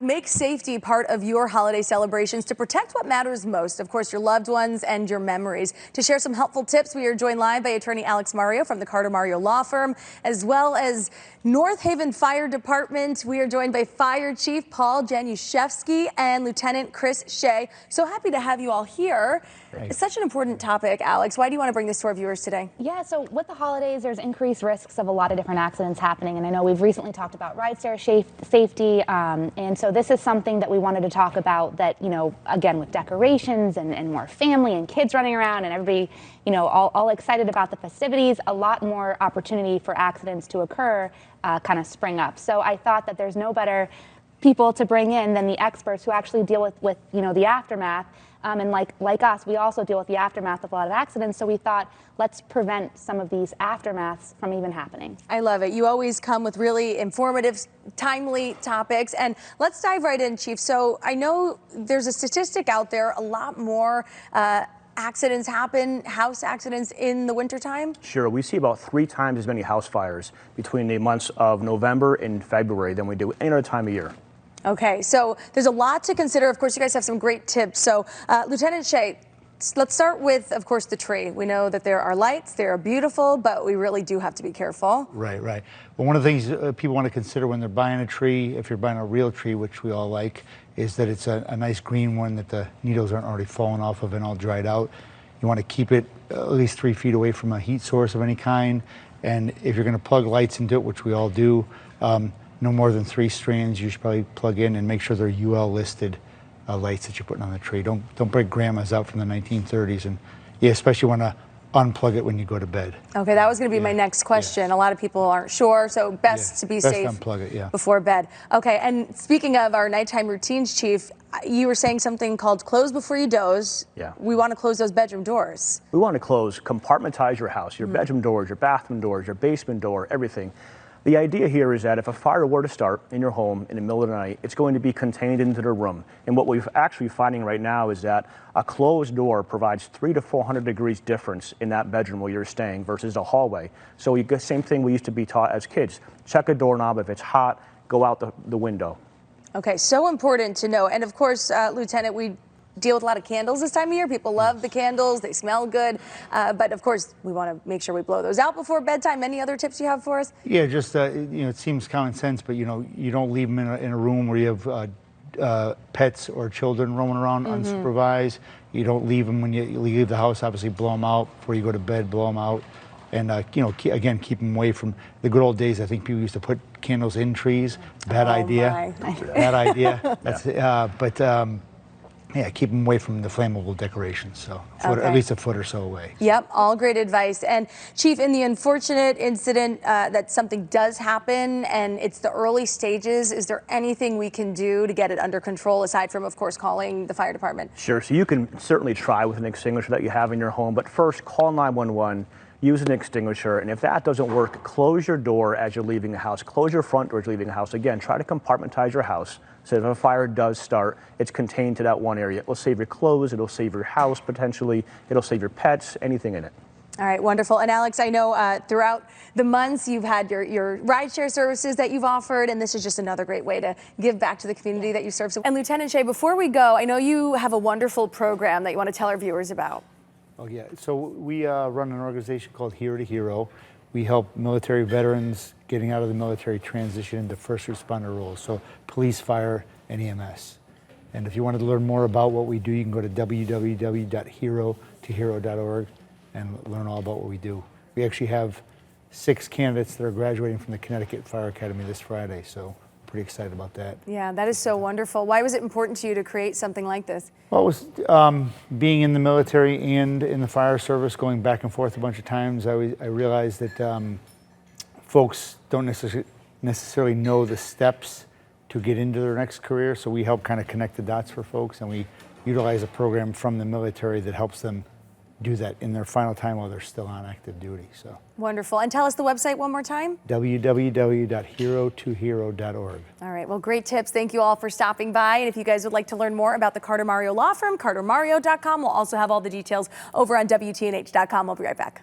make safety part of your holiday celebrations to protect what matters most. Of course, your loved ones and your memories. To share some helpful tips, we are joined live by attorney Alex Mario from the Carter Mario Law Firm, as well as North Haven Fire Department. We are joined by Fire Chief Paul Januszewski and Lieutenant Chris Shea. So happy to have you all here. It's such an important topic, Alex. Why do you want to bring this to our viewers today? Yeah, so with the holidays, there's increased risks of a lot of different accidents happening. And I know we've recently talked about rideshare safety. And so this is something that we wanted to talk about that, you know, again, with decorations and more family and kids running around and everybody, you know, all excited about the festivities, a lot more opportunity for accidents to occur kind of spring up. So I thought that there's no better people to bring in than the experts who actually deal with you know, the aftermath. And like us, we also deal with the aftermath of a lot of accidents. So we thought, let's prevent some of these aftermaths from even happening. I love it. You always come with really informative, timely topics. And let's dive right in, Chief. So I know there's a statistic out there, a lot more accidents happen, house accidents in the wintertime? Sure. We see about 3 times as many house fires between the months of November and February than we do any other time of year. Okay, so there's a lot to consider. Of course, you guys have some great tips. So, Lieutenant Shea, let's start with, of course, the tree. We know that there are lights, they are beautiful, but we really do have to be careful. Right. Well, one of the things people want to consider when they're buying a tree, if you're buying a real tree, which we all like, is that it's a nice green one that the needles aren't already falling off of and all dried out. You want to keep it at least 3 feet away from a heat source of any kind. And if you're going to plug lights into it, which we all do, no more than 3 strands you should probably plug in, and make sure they're UL listed lights that you're putting on the tree. Don't break grandma's out from the 1930s, and you especially want to unplug it when you go to bed. Okay, that was going to be my next question. Yes. A lot of people aren't sure, so best to be safe unplug it, before bed. Okay, and speaking of our nighttime routines, Chief, you were saying something called close before you doze. Yeah. We want to close those bedroom doors. We want to compartmentize your house, your bedroom doors, your bathroom doors, your basement door, everything. The idea here is that if a fire were to start in your home in the middle of the night, it's going to be contained into the room. And what we're actually finding right now is that a closed door provides 300 to 400 degrees difference in that bedroom where you're staying versus a hallway. So you get the same thing we used to be taught as kids. Check a doorknob. If it's hot, go out the window. Okay, so important to know. And of course, Lieutenant, we deal with a lot of candles this time of year. People love the candles. They smell good. But of course, we want to make sure we blow those out before bedtime. Any other tips you have for us? Yeah, just, you know, it seems common sense, but, you know, you don't leave them in a room where you have pets or children roaming around unsupervised. You don't leave them when you leave the house. Obviously, blow them out before you go to bed. Blow them out. And, you know, again, keep them away from the good old days. I think people used to put candles in trees. Bad idea. Bad idea. That's, yeah, keep them away from the flammable decorations, so at least a foot or so away. Yep, all great advice. And Chief, in the unfortunate incident that something does happen and it's the early stages, is there anything we can do to get it under control aside from, of course, calling the fire department? Sure, so you can certainly try with an extinguisher that you have in your home, but first call 911. Use an extinguisher, and if that doesn't work, close your door as you're leaving the house. Close your front door as you're leaving the house. Again, try to compartmentize your house so if a fire does start, it's contained to that one area. It will save your clothes, it'll save your house potentially, it'll save your pets, anything in it. All right, wonderful. And Alex, I know throughout the months you've had your rideshare services that you've offered, and this is just another great way to give back to the community that you serve. And Lieutenant Shea, before we go, I know you have a wonderful program that you want to tell our viewers about. Oh, yeah. So we run an organization called Hero to Hero. We help military veterans getting out of the military transition into first responder roles, so police, fire, and EMS. And if you wanted to learn more about what we do, you can go to www.herotohero.org and learn all about what we do. We actually have 6 candidates that are graduating from the Connecticut Fire Academy this Friday, so pretty excited about that. Yeah, that is so wonderful. Why was it important to you to create something like this? Well, it was being in the military and in the fire service, going back and forth a bunch of times. I realized that folks don't necessarily know the steps to get into their next career, so we help kind of connect the dots for folks, and we utilize a program from the military that helps them do that in their final time while they're still on active duty. So wonderful. And tell us the website one more time. www.herotohero.org. All right, well, great tips. Thank you all for stopping by. And if you guys would like to learn more about the Carter Mario Law Firm, cartermario.com. We'll also have all the details over on WTNH.com. We'll be right back.